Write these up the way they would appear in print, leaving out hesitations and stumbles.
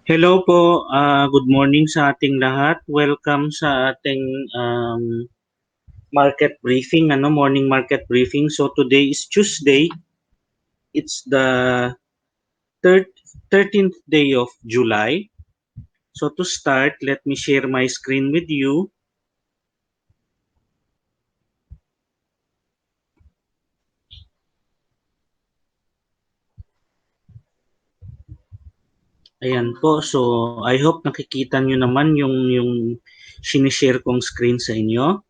Hello po, good morning sa ating lahat. Welcome sa ating market briefing, morning market briefing. So today is Tuesday. It's the third, 13th day of July. So to start, let me share my screen with you. Ayan po. So I hope nakikita nyo naman yung sinishare kong screen sa inyo.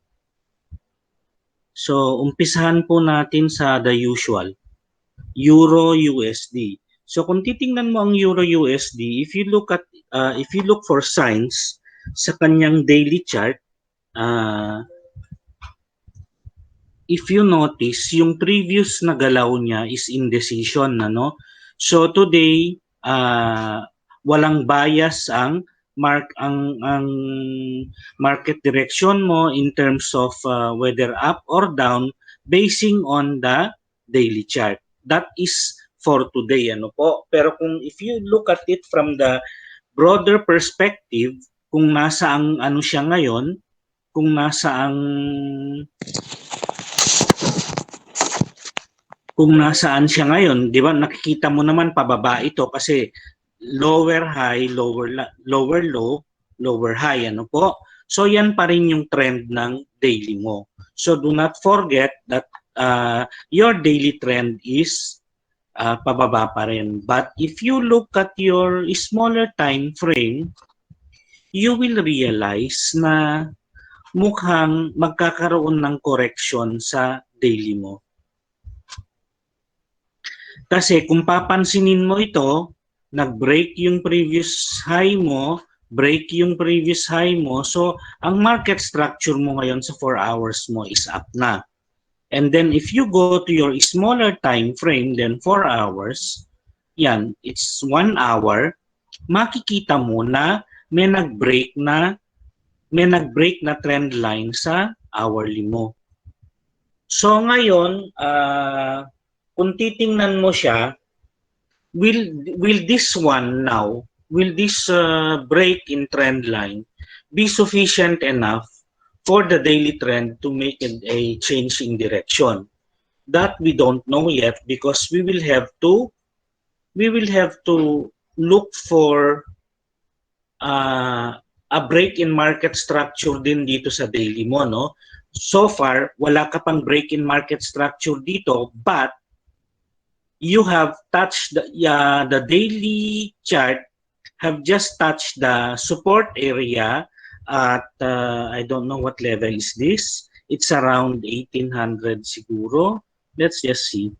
So umpisahan po natin sa the usual. Euro USD. So kung titingnan mo ang Euro USD, if you look for signs sa kanyang daily chart, uh, if you notice yung previous na galaw niya is indecision, ano? So today walang bias ang market direction mo in terms of whether up or down basing on the daily chart. That is for today, ano po. Pero kung if you look at it from the broader perspective, kung nasa ang ano siya ngayon, kung nasa ang kung nasaan siya ngayon, 'di ba? Nakikita mo naman pababa ito kasi lower high, lower low, lower high, ano po? So yan pa rin yung trend ng daily mo. So do not forget that your daily trend is pababa pa rin. But if you look at your smaller time frame, you will realize na mukhang magkakaroon ng correction sa daily mo. Kasi kung papansinin mo ito, nag-break yung previous high mo, break yung previous high mo, so ang market structure mo ngayon sa 4 hours mo is up na. And then if you go to your smaller time frame than 4 hours, yan, it's 1 hour, makikita mo na may nag-break na trend line sa hourly mo. So ngayon, kung titingnan mo siya, will this break in trend line be sufficient enough for the daily trend to make a change in direction? That we don't know yet because we will have to look for a break in market structure din dito sa daily mo, no? So far, wala ka pang break in market structure dito, but you have touched the daily chart have just touched the support area at I don't know what level is this. It's around 1800 siguro. Let's just see.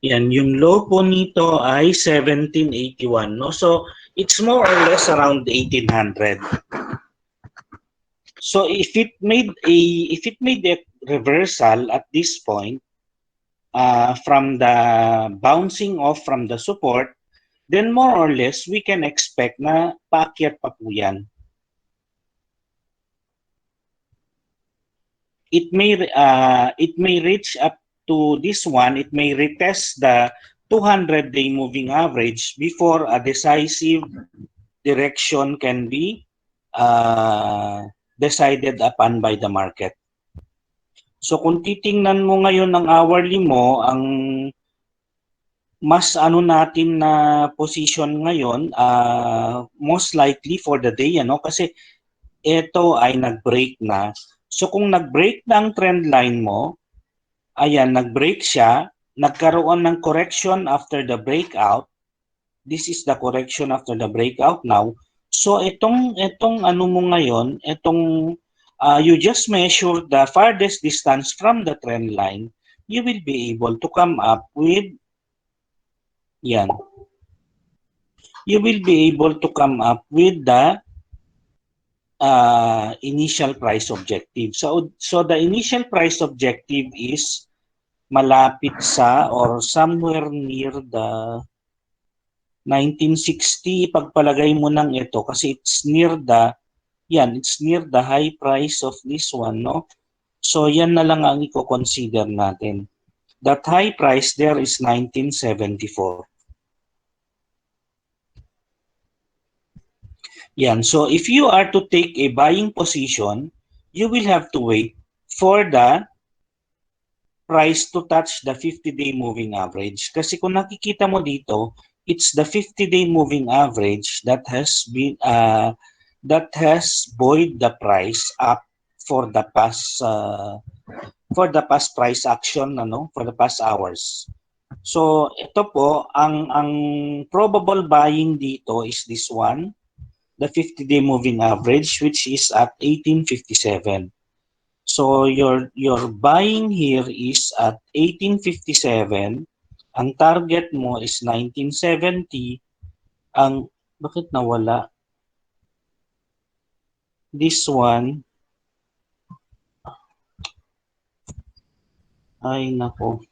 Yan, yung low po nito ay 1781, no? So, it's more or less around 1800. So, if it made a reversal at this point, from the bouncing off from the support, then more or less we can expect na paakyat pa po yan. It may reach up to this one, it may retest the 200-day moving average before a decisive direction can be decided upon by the market. So kung titingnan mo ngayon ng hourly mo, ang mas ano natin na position ngayon, most likely for the day, kasi ito ay nag-break na. So kung nag-break na ang trend line mo, ayan, nag-break siya, nagkaroon ng correction after the breakout. This is the correction after the breakout now. So itong ano mo ngayon, you just measure the farthest distance from the trend line, you will be able to come up with yan. You will be able to come up with the initial price objective. So the initial price objective is malapit sa or somewhere near the 1960. Pagpalagay mo ng ito kasi it's near the high price of this one, no? So yan na lang ang i-consider natin. That high price there is 1974. Yan. So if you are to take a buying position, you will have to wait for the price to touch the 50-day moving average. Kasi kung nakikita mo dito, it's the 50-day moving average that has buoyed the price up for the past price action, for the past hours. So ito po ang probable buying dito is this one, the 50-day moving average, which is at 1857. So your buying here is at 1857. Ang target mo is 1970. Bakit nawala? This one, ay nako.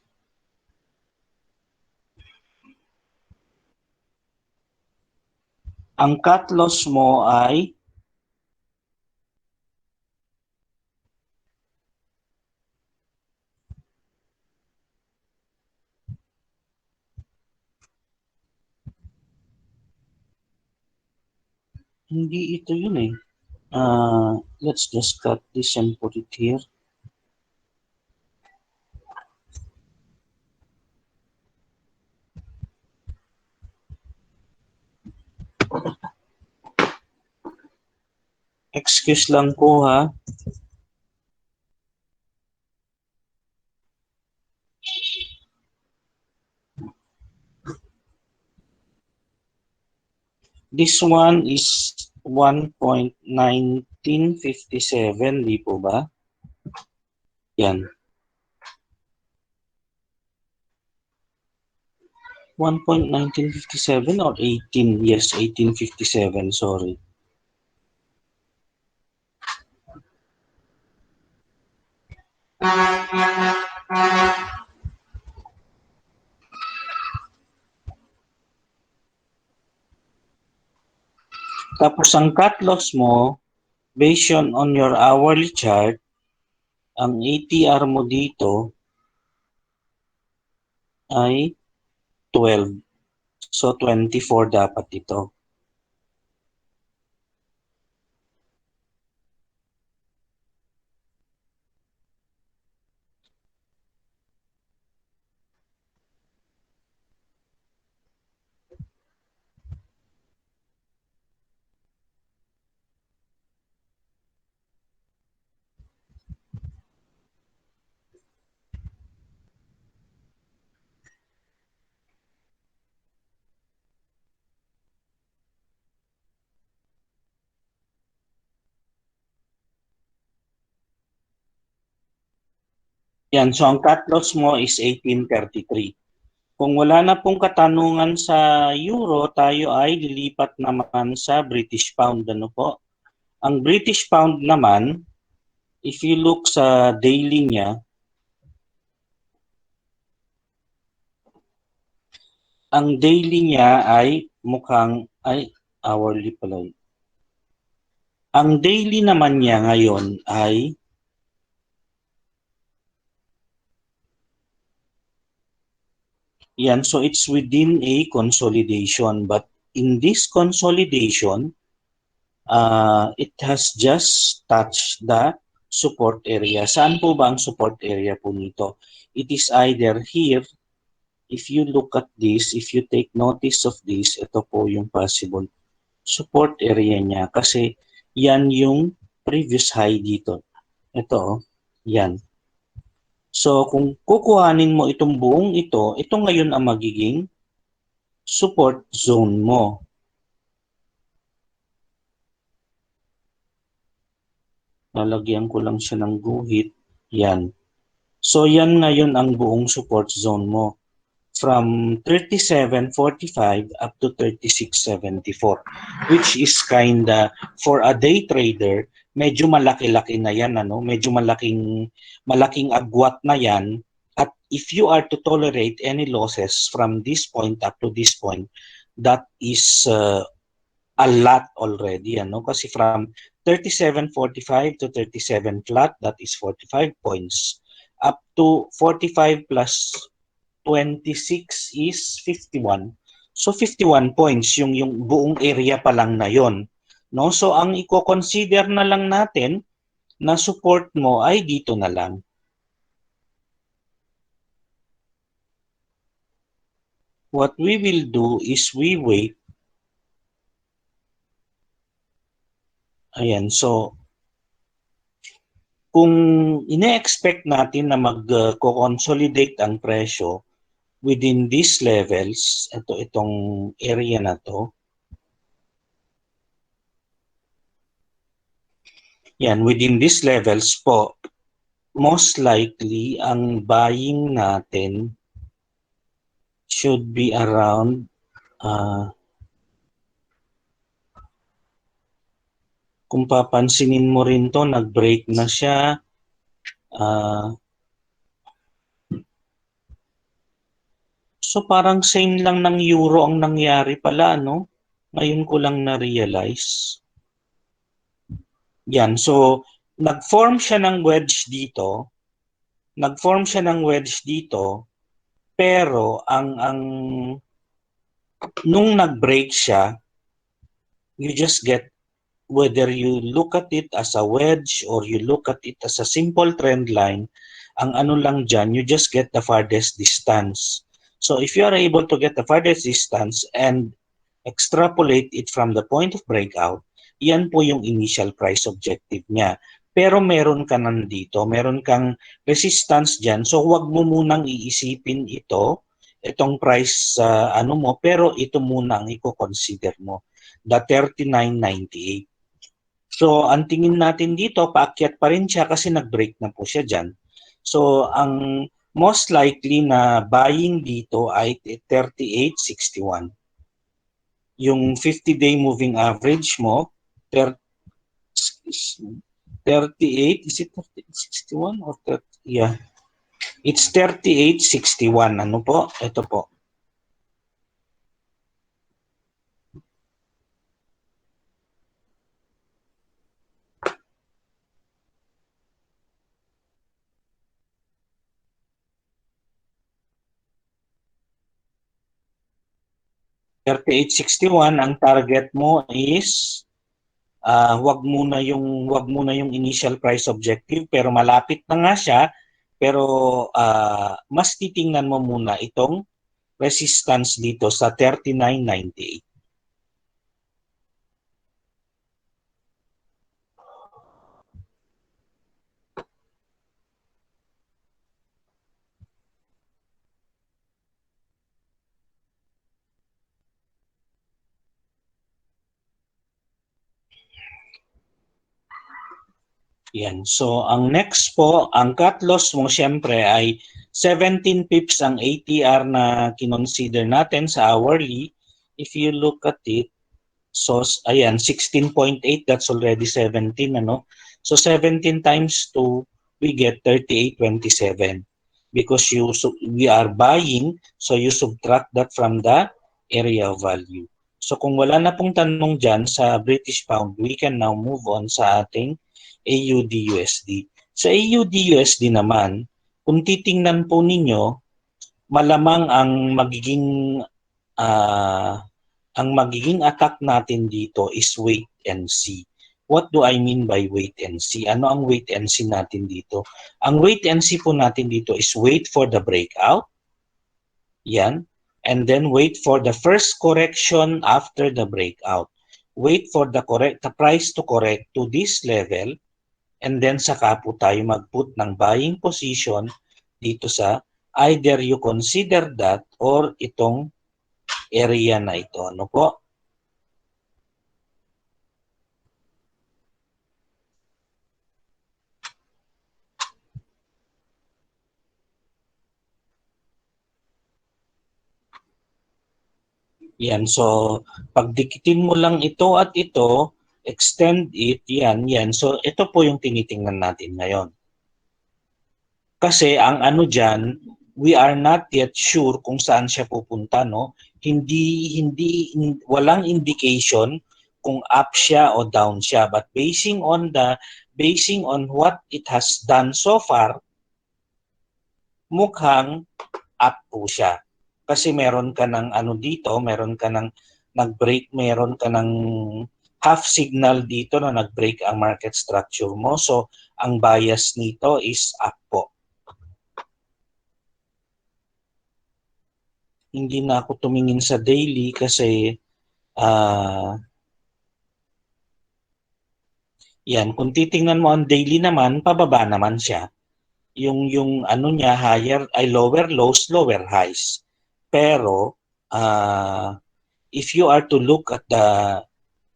Ang cut loss mo ay hindi ito yun eh. Let's just cut this and put it here. Excuse lang po ha. This one is 1.1957, di po ba? Yan. 1.1957 or 18? Yes, 1857, sorry. Tapos ang cut loss mo, based on your hourly chart, ang ATR mo dito ay 12. So 24 dapat ito. Yan, so ang cut loss mo is 1833. Kung wala na pong katanungan sa euro, tayo ay lilipat naman sa British pound. Ano po? Ang British pound naman, if you look sa daily niya, ang daily niya ay hourly pala. Ang daily naman niya ngayon ay yan, so it's within a consolidation, but in this consolidation, it has just touched the support area. Saan po ba ang support area po nito? It is either here. If you look at this, if you take notice of this, ito po yung possible support area niya kasi yan yung previous high dito. Ito, yan. So kung kukuhanin mo itong buong ito ngayon ang magiging support zone mo. Lalagyan ko lang siya ng guhit. Yan. So yan ngayon ang buong support zone mo. From 37.45 up to 36.74, which is kinda, for a day trader, medyo malaki-laki na yan, medyo malaking agwat na yan. At if you are to tolerate any losses from this point up to this point, that is a lot already, kasi from 37.45 to 37 flat, that is 45 points. up to 45 plus 26 is 51. So 51 points yung buong area pa lang na yon. No? So ang i-consider na lang natin na support mo ay dito na lang. What we will do is we wait. Ayan, so kung ine-expect natin na mag-consolidate ang presyo within these levels, itong area na to, yan, within these levels po, most likely, ang buying natin should be around kung papansinin mo rin to, nag-break na siya. So parang same lang ng euro ang nangyari pala, no? Ngayon ko lang na-realize. Yan, so nag-form siya ng wedge dito. Nag-form siya ng wedge dito, pero nung nag-break siya, you just get, whether you look at it as a wedge or you look at it as a simple trend line, ang ano lang dyan, you just get the farthest distance. So if you are able to get the farthest distance and extrapolate it from the point of breakout, yan po yung initial price objective niya. Pero meron ka nandito, meron kang resistance dyan, so huwag mo munang iisipin itong price ano mo, pero ito muna ang i-consider mo, the 39.98. So ang tingin natin dito, paakyat pa rin siya kasi nag-break na po siya dyan. So ang most likely na buying dito ay 38.61. Yung 50-day moving average mo, 38, is it 61 or 30? Yeah. It's 38.61. Ano po? Ito po. $38.61 ang target mo is wag muna yung initial price objective, pero malapit na nga siya, pero mas titingnan mo muna itong resistance dito sa 39.98. Yan. So, ang next po, ang cut loss mo syempre ay 17 pips ang ATR na kinonsider natin sa hourly. If you look at it, so ayan, 16.8, that's already 17, ano? So 17 times 2, we get 38.27 because we are buying, so you subtract that from the area value. So kung wala na pong tanong dyan sa British Pound, we can now move on sa ating AUD-USD. Sa AUD-USD naman, kung titingnan po ninyo, malamang ang magiging attack natin dito is wait and see. What do I mean by wait and see? Ano ang wait and see natin dito? Ang wait and see po natin dito is wait for the breakout. Yan. And then wait for the first correction after the breakout. Wait for the price to correct to this level. And then saka po tayo mag-put ng buying position dito sa either you consider that or itong area na ito. Ano po? Yan. So, pagdikitin mo lang ito at ito, extend it, yan. So, ito po yung tinitingnan natin ngayon. Kasi ang ano dyan, we are not yet sure kung saan siya pupunta, no? Walang indication kung up siya o down siya. But basing on what it has done so far, mukhang up po siya. Kasi meron ka ng ano dito, meron ka ng nag-break, meron ka ng half signal dito na nag-break ang market structure mo. So, ang bias nito is up po. Hindi na ako tumingin sa daily kasi yan, kung titingnan mo ang daily naman, pababa naman siya. Yung ano niya higher ay lower lows, lower highs. Pero if you are to look at the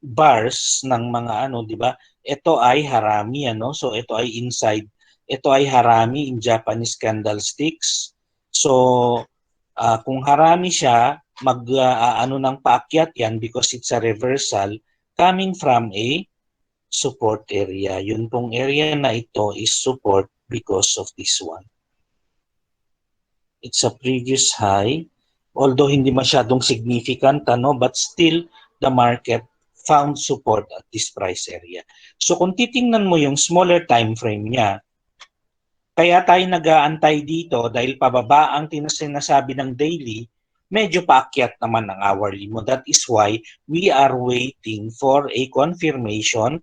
bars ng mga ano, 'di ba? Ito ay harami ano. So ito ay inside. Ito ay harami in Japanese candlesticks. So kung harami siya, ano ng paakyat yan because it's a reversal coming from a support area. Yun pong area na ito is support because of this one. It's a previous high, although hindi masyadong significant, ano, but still the market found support at this price area. So kung titingnan mo yung smaller time frame niya, kaya tayo nag-aantay dito dahil pababa ang sinasabi ng daily, medyo paakyat naman ang hourly mo. That is why we are waiting for a confirmation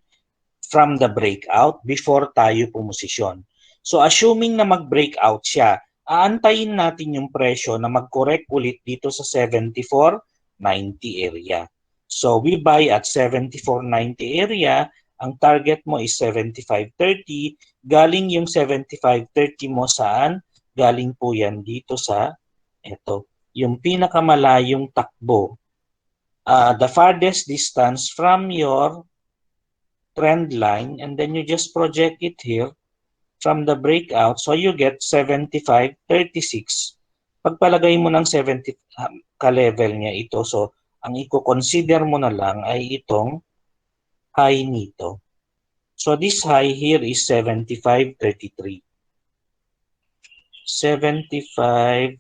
from the breakout before tayo pumosisyon. So assuming na mag-breakout siya, aantayin natin yung presyo na mag-correct ulit dito sa 74.90 area. So we buy at 74.90 area, ang target mo is 75.30. Galing yung 75.30 mo saan? Galing po yan dito sa ito, yung pinakamalayong takbo. The farthest distance from your trend line, and then you just project it here from the breakout, so you get 75.36. Pagpalagay mo ng 70 ka-level niya ito, so ang i-consider mo na lang ay itong high nito. So this high here is 75.33. 75.33.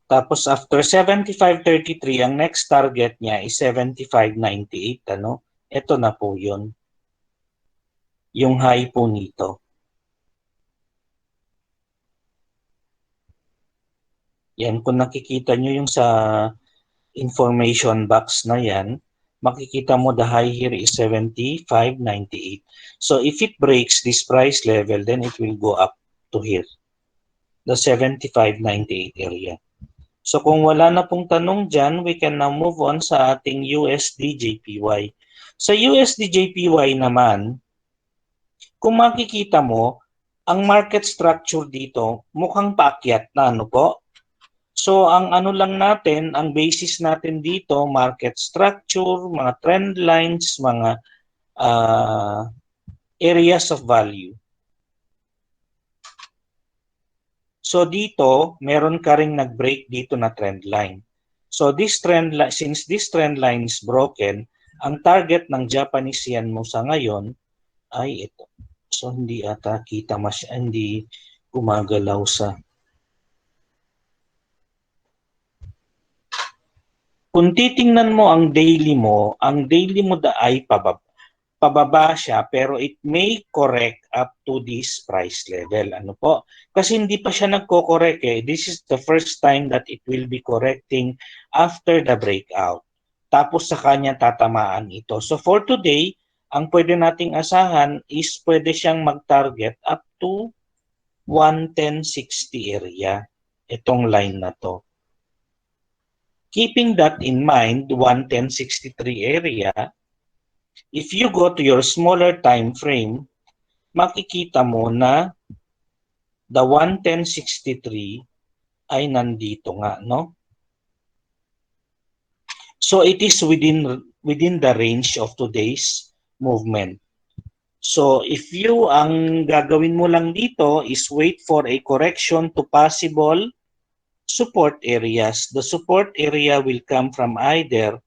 Tapos after 75.33, ang next target niya is 75.98. Ano? Ito na po yun. Yung high po nito. Yan, kung nakikita nyo yung sa information box na yan, makikita mo the high here is 75.98. So if it breaks this price level, then it will go up to here, the 75.98 area. So kung wala na pong tanong dyan, we can now move on sa ating USD JPY. Sa USD JPY naman, kung makikita mo, ang market structure dito mukhang paakyat na, ano po? So ang ano lang natin, ang basis natin dito, market structure, mga trend lines, mga areas of value. So dito, meron ka ring nag-break dito na trend line. So this trend line, since this trend line is broken, ang target ng Japanese yen mo sa ngayon ay ito. So hindi ata kita hindi gumagalaw sa. Kung titingnan mo ang daily mo ay pababa siya, pero it may correct up to this price level. Ano po? Kasi hindi pa siya nagko-correct eh. This is the first time that it will be correcting after the breakout. Tapos sa kanya tatamaan ito. So for today, ang pwede nating asahan is pwede siyang mag-target up to 110.60 area. Itong line na to. Keeping that in mind, 110.63 area, if you go to your smaller time frame, makikita mo na the 110.63 ay nandito nga, no? So it is within the range of today's movement. So if you, ang gagawin mo lang dito is wait for a correction to possible support areas. The support area will come from either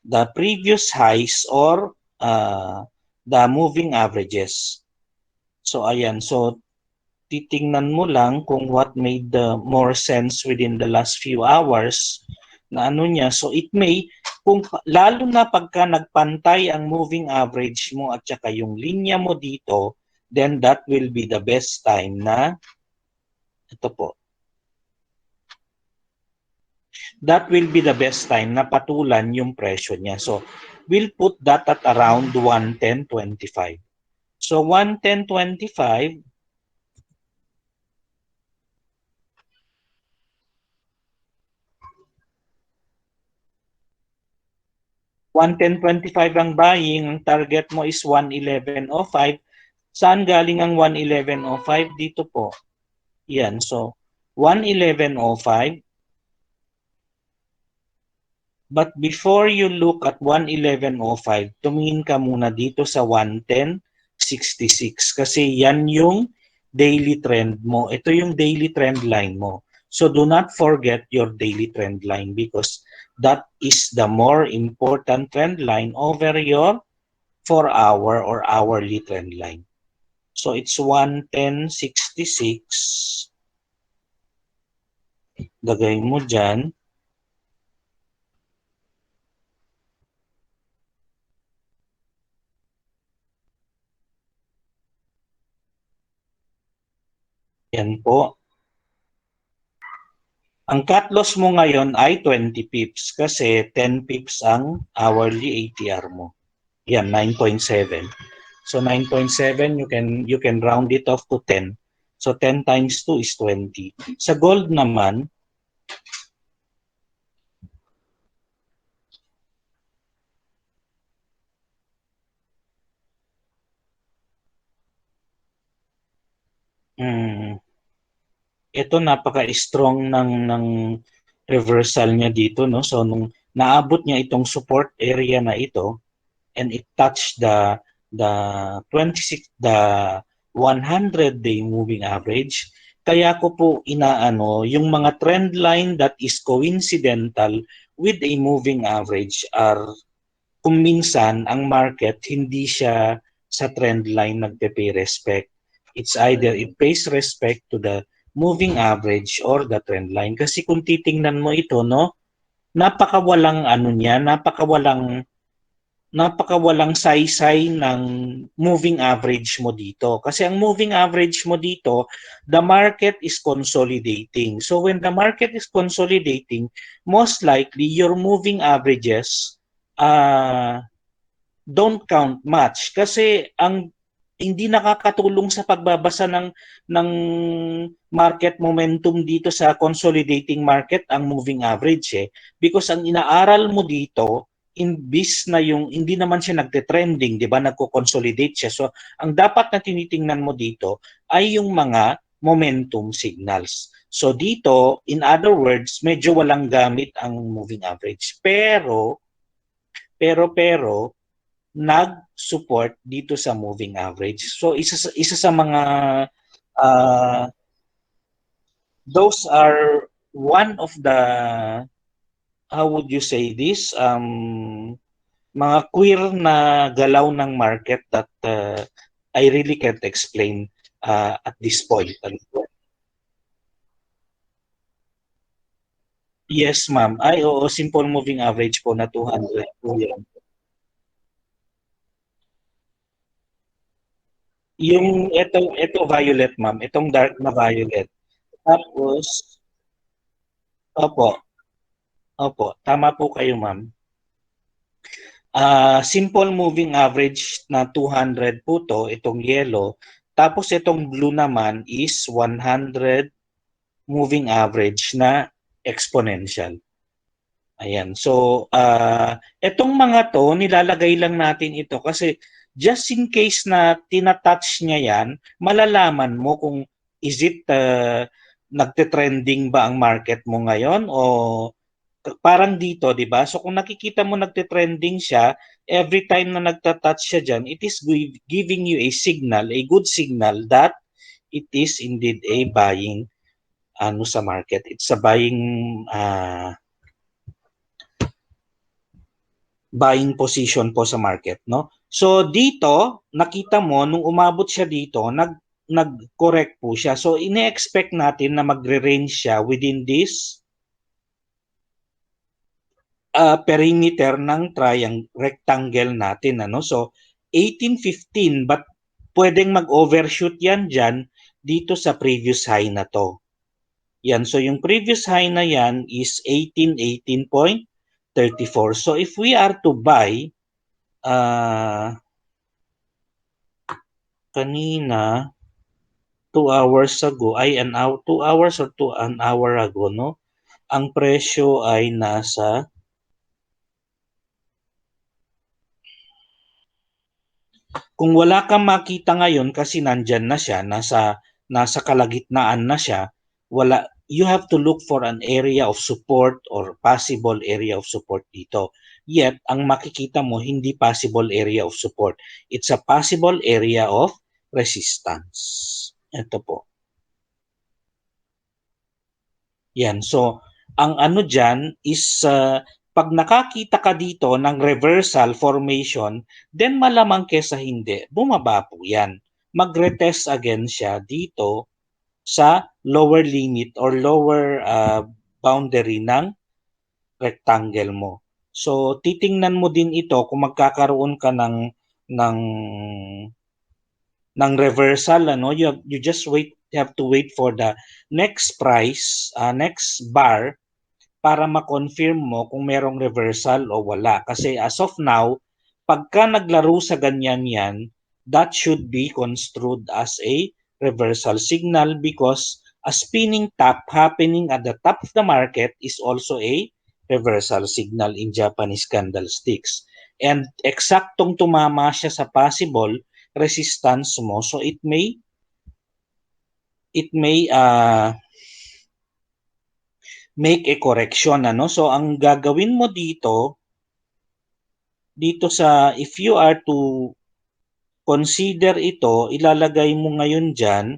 the previous highs or the moving averages. So ayan, so titingnan mo lang kung what made the more sense within the last few hours. na ano niya. So it may, kung lalo na pagka nagpantay ang moving average mo at saka yung linya mo dito, then that will be the best time na ito po. That will be the best time na patulan yung presyo niya. So we'll put that at around 110.25. So 110.25, 110.25 ang buying, ang target mo is 111.05. Saan galing ang 111.05? Dito po. Yan, so 111.05. But before you look at 111.05, tumingin ka muna dito sa 110.66 kasi yan yung daily trend mo. Ito yung daily trend line mo. So do not forget your daily trend line because that is the more important trend line over your 4-hour or hourly trend line. So it's 110.66. Lagay mo dyan. Yan po. Ang cut loss mo ngayon ay 20 pips kasi 10 pips ang hourly ATR mo. Yan, 9.7. So 9.7, you can round it off to 10. So 10 times 2 is 20. Sa gold naman, ito napaka-strong ng reversal niya dito, no? So nung naabot niya itong support area na ito and it touched the 100-day moving average, kaya ko po inaano yung mga trend line that is coincidental with a moving average are kung minsan ang market hindi siya sa trend line nagpe-pay respect. It's either it pays respect to the moving average or the trend line. Kasi kung titingnan mo ito, no, napakawalang ano niya, napakawalang saysay ng moving average mo dito. Kasi ang moving average mo dito, the market is consolidating. So when the market is consolidating, most likely your moving averages don't count much kasi ang hindi nakakatulong sa pagbabasa ng market momentum dito sa consolidating market ang moving average because ang inaaral mo dito imbis na yung hindi naman siya nagte-trending, 'di ba? Nagko-consolidate siya. So ang dapat na tinitingnan mo dito ay yung mga momentum signals. So dito, in other words, medyo walang gamit ang moving average. Pero nag-support dito sa moving average. So isa sa mga uh, those are one of the, how would you say this, mga queer na galaw ng market that I really can't explain at this point. Yes, ma'am. Ay, oo, simple moving average po na 200 po yan. Yung ito violet, ma'am. Itong dark na violet. Tapos, opo, opo, tama po kayo, ma'am. Simple moving average na 200 po to, itong yellow. Tapos itong blue naman is 100 moving average na exponential. Ayan. So, itong mga to, nilalagay lang natin ito kasi just in case na tinatouch niya yan, malalaman mo kung is it nagte-trending ba ang market mo ngayon o parang dito, 'di ba? So kung nakikita mo nagte-trending siya, every time na nagta-touch siya diyan, it is giving you a signal, a good signal that it is indeed a buying ano sa market. It's a buying position po sa market, no? So dito, nakita mo nung umabot siya dito, nag-correct po siya. So ine-expect natin na magre-range siya within this perimeter ng rectangle natin. Ano? So, 1815, but pwedeng mag-overshoot yan dyan dito sa previous high na to. Yan. So, yung previous high na yan is 18.34. So, if we are to buy, kanina, 2 hours ago, 2 hours or an hour ago, no? Ang presyo ay nasa kung wala kang makita ngayon kasi nandyan na siya, nasa kalagitnaan na siya, you have to look for an area of support or possible area of support dito. Yet, ang makikita mo, hindi possible area of support. It's a possible area of resistance. Ito po. Yan. So, ang ano dyan is pag nakakita ka dito ng reversal formation, then malamang kesa hindi, bumaba po yan. Mag-retest again siya dito sa lower limit or lower boundary ng rectangle mo. So, titingnan mo din ito kung magkakaroon ka ng reversal, ano, you just have to wait for the next price, next bar para ma-confirm mo kung merong reversal o wala. Kasi as of now, pagka naglaro sa ganyan yan, that should be construed as a reversal signal because a spinning top happening at the top of the market is also a reversal signal in Japanese candlesticks. And eksaktong tumama siya sa possible resistance mo. So it may make a correction, ano? So ang gagawin mo dito sa if you are to consider ito, ilalagay mo ngayon diyan,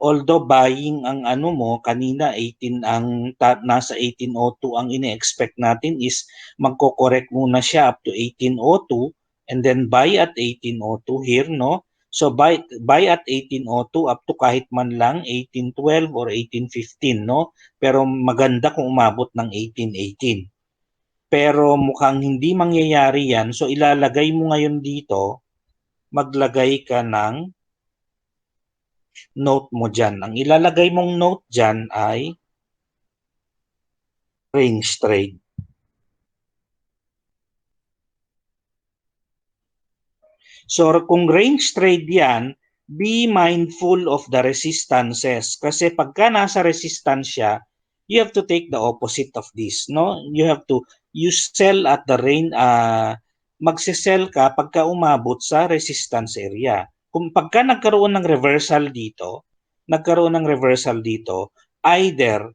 although buying ang ano mo kanina 18 ang nasa 1802 ang ine-expect natin is magko-correct muna siya up to 1802 and then buy at 1802 here, no? So buy at 1802 up to kahit man lang 1812 or 1815, no? Pero maganda kung umabot ng 1818. Pero mukhang hindi mangyayari yan. So ilalagay mo ngayon dito, maglagay ka ng note mo dyan. Ang ilalagay mong note dyan ay range trade. So kung range trade yan, be mindful of the resistances. Kasi pagka nasa resistance siya, you have to take the opposite of this. No? You sell at the range, magsisell ka pagka umabot sa resistance area. Kung pagka nagkaroon ng reversal dito, either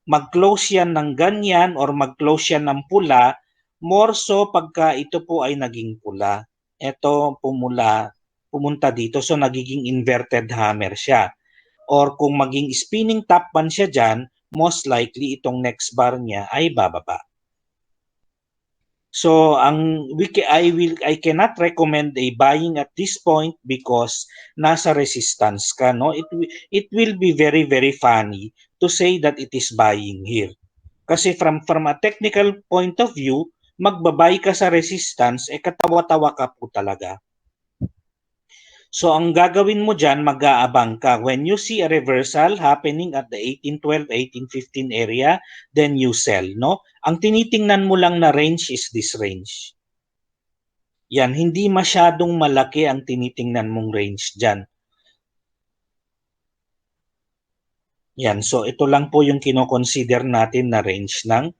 mag-close yan ng ganyan or mag-close yan ng pula, more so pagka ito po ay naging pula. Ito pumunta dito, so nagiging inverted hammer siya. Or kung maging spinning top man siya dyan, most likely itong next bar niya ay bababa. So I cannot recommend a buying at this point because nasa resistance ka, no? It will be very very funny to say that it is buying here. Kasi from a technical point of view, magbabay ka sa resistance, katawa-tawa ka po talaga. So ang gagawin mo dyan, mag-aabang ka. When you see a reversal happening at the 1812, 1815 area, then you sell, no? Ang tinitingnan mo lang na range is this range. Yan, hindi masyadong malaki ang tinitingnan mong range dyan. Yan, so ito lang po yung kinoconsider natin na range ng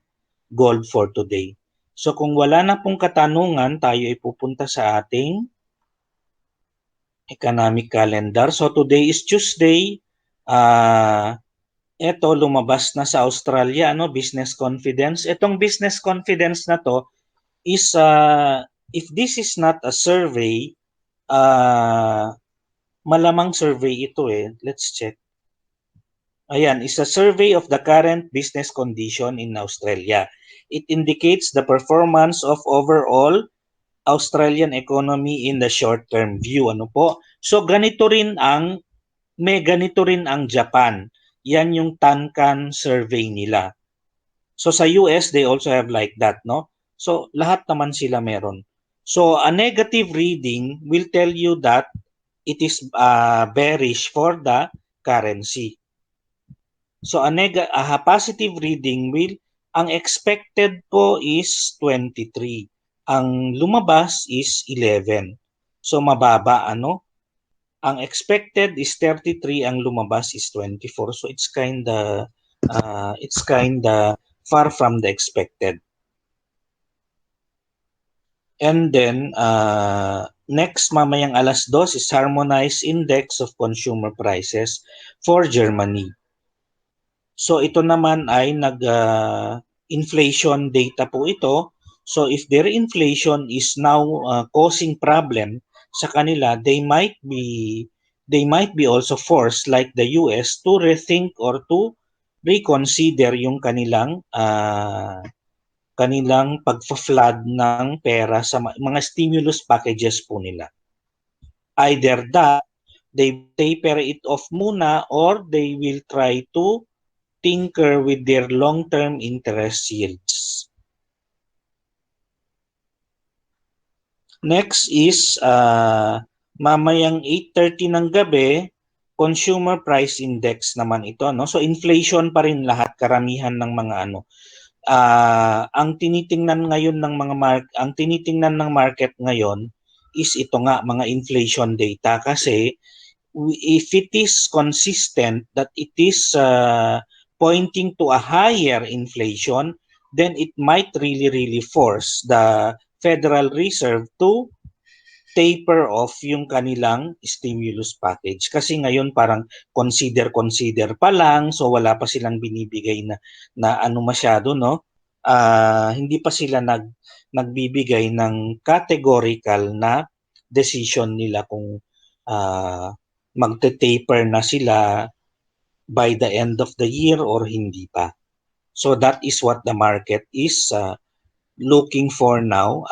gold for today. So kung wala na pong katanungan, tayo ay pupunta sa ating economic calendar. So today is Tuesday. Ito lumabas na sa Australia, ano, business confidence. Itong business confidence na to is if this is not a survey, malamang survey ito eh. Let's check. Ayan, is a survey of the current business condition in Australia. It indicates the performance of overall Australian economy in the short-term view. Ano po? So may ganito rin ang Japan. Yan yung Tankan survey nila. So sa US, they also have like that, no? So lahat naman sila meron. So a negative reading will tell you that it is bearish for the currency. So a positive reading will, ang expected po is 23. Ang lumabas is 11. So mababa ano? Ang expected is 33, ang lumabas is 24. So it's kinda far from the expected. And then next mamayang 2:00 is harmonized index of consumer prices for Germany. So ito naman ay inflation data po ito. So if their inflation is now causing problem sa kanila, they might be also forced like the US to rethink or to reconsider yung kanilang pagfa-flood ng pera sa mga stimulus packages po nila. Either that they taper it off muna or they will try to tinker with their long-term interest yields. Next is mamayang 8:30 ng gabi, consumer price index naman ito, no? So inflation pa rin lahat, karamihan ng mga ano. Ang tinitingnan ngayon ng ang tinitingnan ng market ngayon is ito nga, mga inflation data, kasi if it is consistent that it is pointing to a higher inflation, then it might really force the Federal Reserve to taper off yung kanilang stimulus package. Kasi ngayon parang consider pa lang, so wala pa silang binibigay na ano masyado, no? Hindi pa sila nagbibigay ng categorical na decision nila kung magte-taper na sila by the end of the year or hindi pa. So that is what the market is looking for now.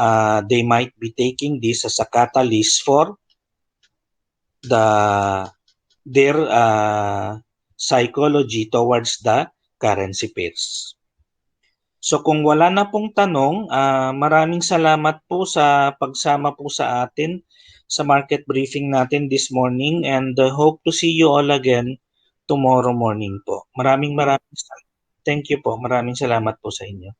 They might be taking this as a catalyst for their psychology towards the currency pairs. So kung wala na pong tanong, maraming salamat po sa pagsama po sa atin sa market briefing natin this morning, and hope to see you all again tomorrow morning po. Maraming salamat. Thank you po. Maraming salamat po sa inyo.